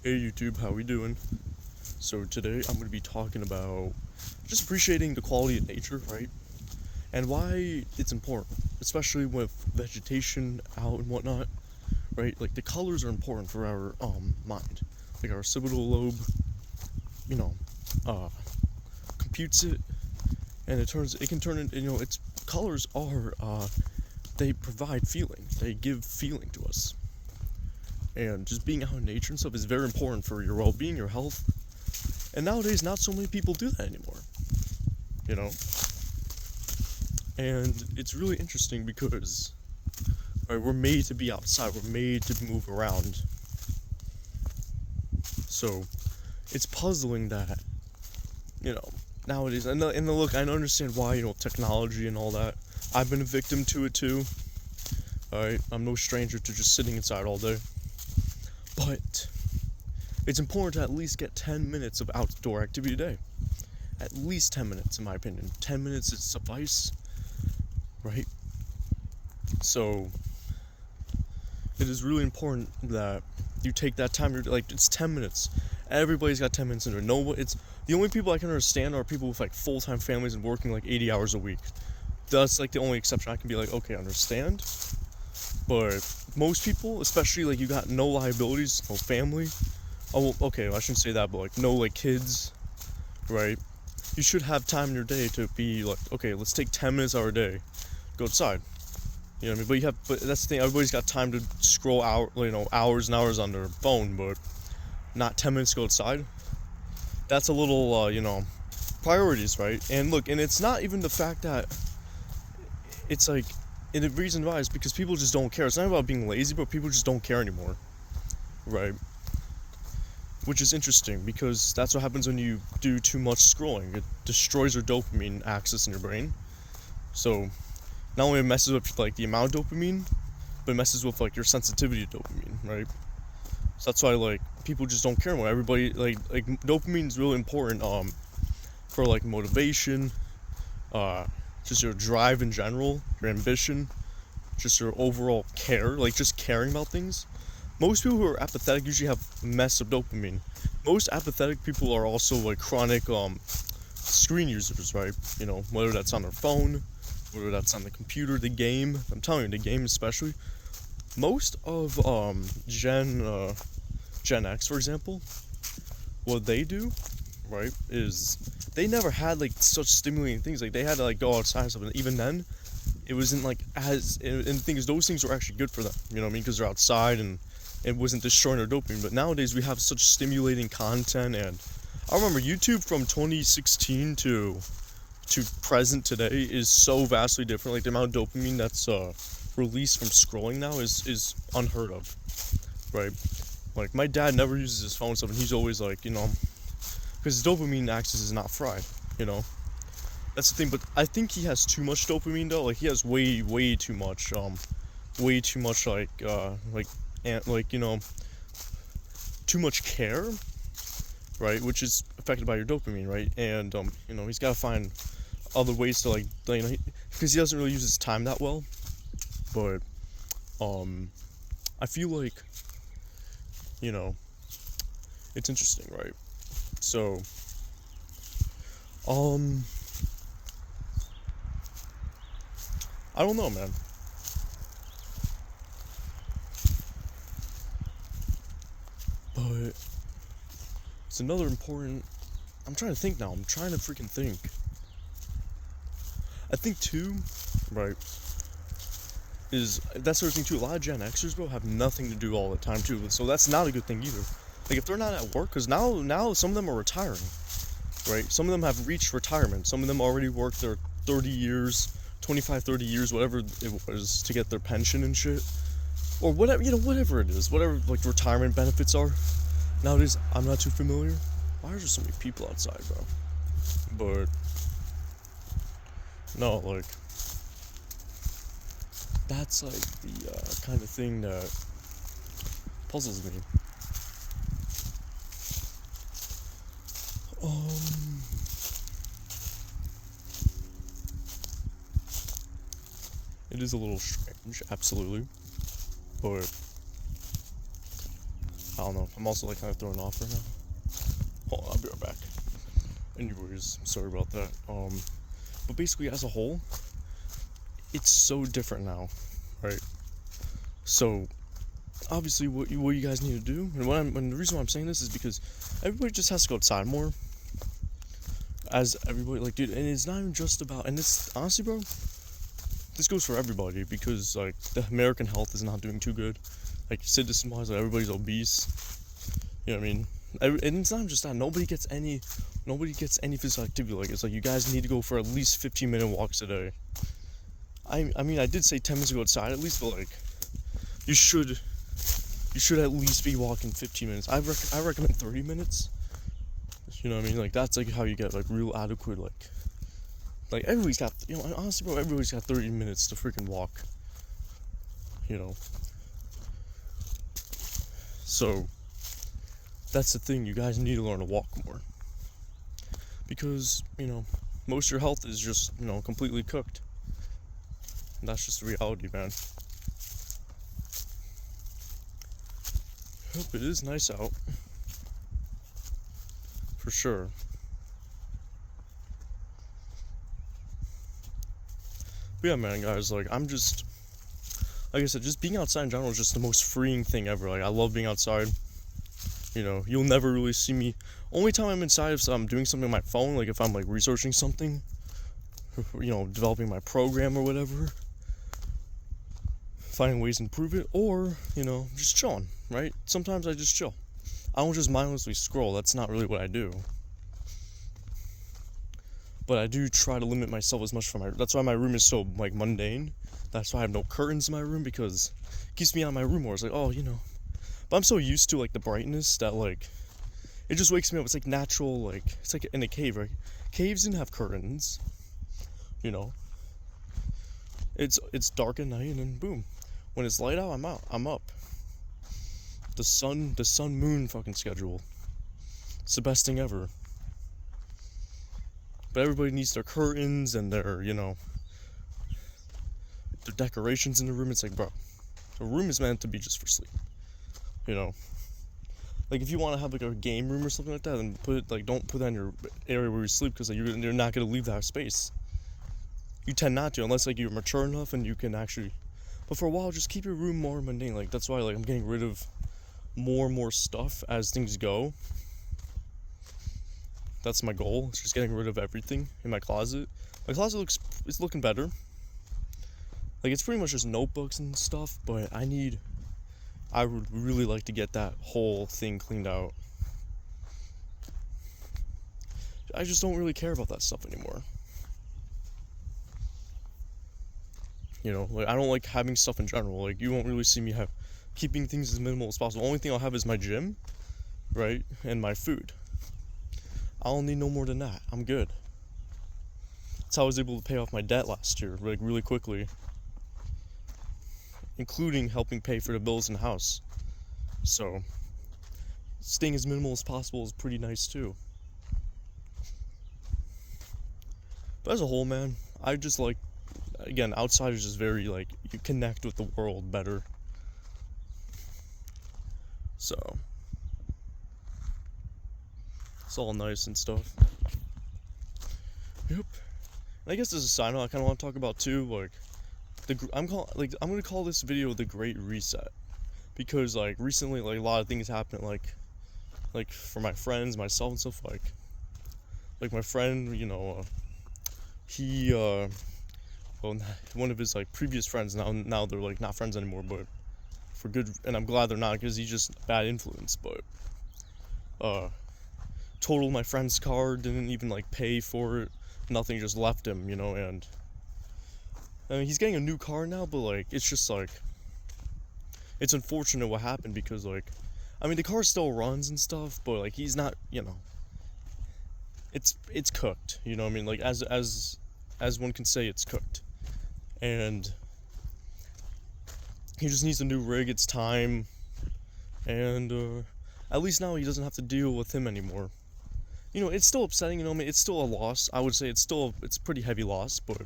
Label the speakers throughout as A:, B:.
A: Hey YouTube, how we doing? So today I'm going to be talking about just appreciating the quality of nature, right? And why it's important, especially with vegetation out and whatnot, right? Like the colors are important for our mind. Like our occipital lobe, you know, uh computes it, and it can turn into, its colors are they provide feeling. They give feeling to us. And just being out in nature and stuff is very important for your well-being, your health. And nowadays, not so many people do that anymore, you know? And it's really interesting because, right, we're made to be outside, we're made to move around. So, it's puzzling that, nowadays, and look, I understand why, technology and all that. I've been a victim to it too. Alright, I'm no stranger to just sitting inside all day. But, it's important to at least get 10 minutes of outdoor activity a day. At least 10 minutes, in my opinion. 10 minutes is suffice, right? So, it is really important that you take that time. It's 10 minutes. Everybody's got 10 minutes in there. It's the only people I can understand are people with like full-time families and working like 80 hours a week. That's like the only exception. I can be like, okay, understand. But most people, especially like you got no liabilities, no family. Oh, well, okay, I shouldn't say that, but like no like kids, right? You should have time in your day to be like, okay, let's take 10 minutes out of our day, go outside. You know what I mean? But that's the thing. Everybody's got time to scroll hours and hours on their phone, but not 10 minutes to go outside. That's a little, priorities, right? And look, and it's not even the fact that it's like, and the reason why is because people just don't care. It's not about being lazy, but people just don't care anymore, right? Which is interesting because that's what happens when you do too much scrolling. It destroys your dopamine axis in your brain. So not only it messes with like the amount of dopamine, but it messes with like your sensitivity to dopamine, right? So that's why like people just don't care more. Everybody like dopamine is really important for like motivation, just your drive in general, your ambition, just your overall care, like just caring about things. Most people who are apathetic usually have mess of dopamine. Most apathetic people are also like chronic screen users, right? Whether that's on their phone, whether that's on the computer, the game. I'm telling you, the game especially. Most of Gen X, for example, what they do, right, is they never had like such stimulating things. Like they had to like go outside and stuff, and even then, it wasn't like as. And the thing is, those things were actually good for them. You know what I mean? Because they're outside and it wasn't destroying their dopamine. But nowadays, we have such stimulating content, and I remember YouTube from 2016 to present today is so vastly different. Like the amount of dopamine that's released from scrolling now is unheard of, right? Like my dad never uses his phone stuff, and he's always like, because his dopamine axis is not fried, you know. That's the thing. But I think he has too much dopamine though. Like he has way too much, too much care, right? Which is affected by your dopamine, right? And he's got to find other ways to because he doesn't really use his time that well. But I feel like it's interesting, right? So I don't know, man. But it's another important. I'm trying to think now. I'm trying to freaking think. I think too, right, is that's the other thing too. A lot of Gen Xers, bro, have nothing to do all the time too. So that's not a good thing either. Like if they're not at work, because now some of them are retiring, right? Some of them have reached retirement. Some of them already worked their 30 years, 25, 30 years, whatever it was, to get their pension and shit. Or whatever, whatever it is, whatever like retirement benefits are. Nowadays, I'm not too familiar. Why are there so many people outside, bro? But no, like that's like the kind of thing that puzzles me. It is a little strange, absolutely, but I don't know. I'm also like kind of thrown off right now. Hold on, I'll be right back. Anyways, I'm sorry about that. But basically, as a whole, it's so different now, right? So, obviously, what you guys need to do, and the reason why I'm saying this is because everybody just has to go outside more. As everybody, like, dude, and it's not even just about, and this, honestly, bro, this goes for everybody, because, like, the American health is not doing too good. Like, citizen-wise, like, everybody's obese. You know what I mean? And it's not even just that. Nobody gets any physical activity. Like, it's like, you guys need to go for at least 15-minute walks a day. I mean, I did say 10 minutes to go outside at least, but, like, you should at least be walking 15 minutes. I recommend 30 minutes. You know what I mean? Like, that's, like, how you get, like, real adequate, like, everybody's got, you know, honestly, bro, everybody's got 30 minutes to freaking walk. You know? So, that's the thing, you guys need to learn to walk more. Because, you know, most of your health is just, you know, completely cooked. And that's just the reality, man. Hope it is nice out. For sure. But yeah, man, guys, like, I'm just, like I said, just being outside in general is just the most freeing thing ever. Like, I love being outside. You know, you'll never really see me. Only time I'm inside is if I'm doing something on my phone, like if I'm, like, researching something, you know, developing my program or whatever, finding ways to improve it, or, you know, just chilling, right? Sometimes I just chill. I don't just mindlessly scroll. That's not really what I do. But I do try to limit myself as much from that's why my room is so, like, mundane. That's why I have no curtains in my room, because it keeps me out of my room more. It's like, oh, you know. But I'm so used to, like, the brightness that, like, it just wakes me up. It's like natural, like, it's like in a cave, right? Caves didn't have curtains, you know. It's dark at night, and then boom. When it's light out, I'm up. The sun moon fucking schedule. It's the best thing ever. But everybody needs their curtains and their, you know, their decorations in the room. It's like, bro, the room is meant to be just for sleep. You know, like, if you want to have, like, a game room or something like that, then don't put that in your area where you sleep, because, like, you're not gonna leave that space. You tend not to, unless, like, you're mature enough and you can actually. But for a while, just keep your room more mundane. Like, that's why, like, I'm getting rid of more and more stuff as things go. That's my goal. It's just getting rid of everything in my closet. My closet it's looking better. Like, it's pretty much just notebooks and stuff, but I would really like to get that whole thing cleaned out. I just don't really care about that stuff anymore. You know, like, I don't like having stuff in general. Like, you won't really see me keeping things as minimal as possible. The only thing I'll have is my gym, right, and my food. I don't need no more than that. I'm good. That's how I was able to pay off my debt last year, like, really quickly. Including helping pay for the bills in the house. So, staying as minimal as possible is pretty nice too. But as a whole, man, I just like, again, outside is just very, like, you connect with the world better. So, it's all nice and stuff. Yep. And I guess as a side note, I kind of want to talk about too, like, I'm gonna call this video the Great Reset, because, like, recently, like, a lot of things happened, like for my friends, myself, and stuff. Like my friend, you know, he well, one of his, like, previous friends, now they're, like, not friends anymore, but for good, and I'm glad they're not, because he's just a bad influence. But totaled my friend's car, didn't even, like, pay for it, nothing, just left him, you know. And I mean, he's getting a new car now, but, like, it's just, like, it's unfortunate what happened, because, like, I mean, the car still runs and stuff, but, like, he's not, you know, it's cooked, you know what I mean? Like, as one can say, it's cooked. And he just needs a new rig. It's time. And at least now he doesn't have to deal with him anymore. You know, it's still upsetting, you know, I mean, it's still a loss. I would say it's a pretty heavy loss, but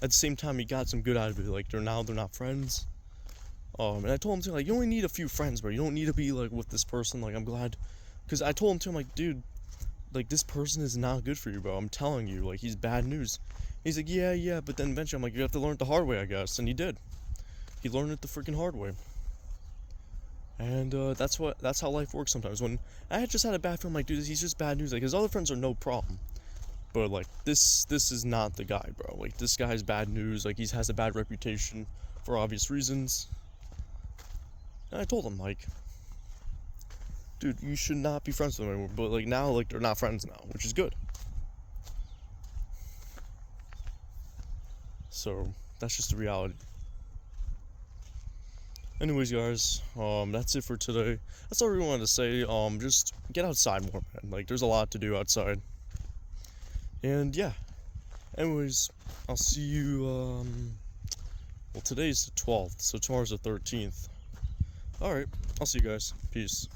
A: at the same time, he got some good out of it. Like, they're not friends. And I told him to, like, you only need a few friends, bro. You don't need to be, like, with this person. Like, I'm glad. Because I told him to, I'm like, dude, like, this person is not good for you, bro. I'm telling you, like, he's bad news. He's like, yeah, but then eventually I'm like, you have to learn it the hard way, I guess. And he did. He learned it the freaking hard way. And that's how life works sometimes. When I had just had a bad feeling, like, dude, he's just bad news. Like, his other friends are no problem. But, like, this is not the guy, bro. Like, this guy's bad news. Like, he has a bad reputation for obvious reasons. And I told him, like, dude, you should not be friends with them anymore. But, like, now, like, they're not friends now, which is good. So, that's just the reality. Anyways, guys, that's it for today. That's all we wanted to say. Just get outside more, man. Like, there's a lot to do outside. And, yeah. Anyways, I'll see you, well, today's the 12th, so tomorrow's the 13th. Alright, I'll see you guys. Peace.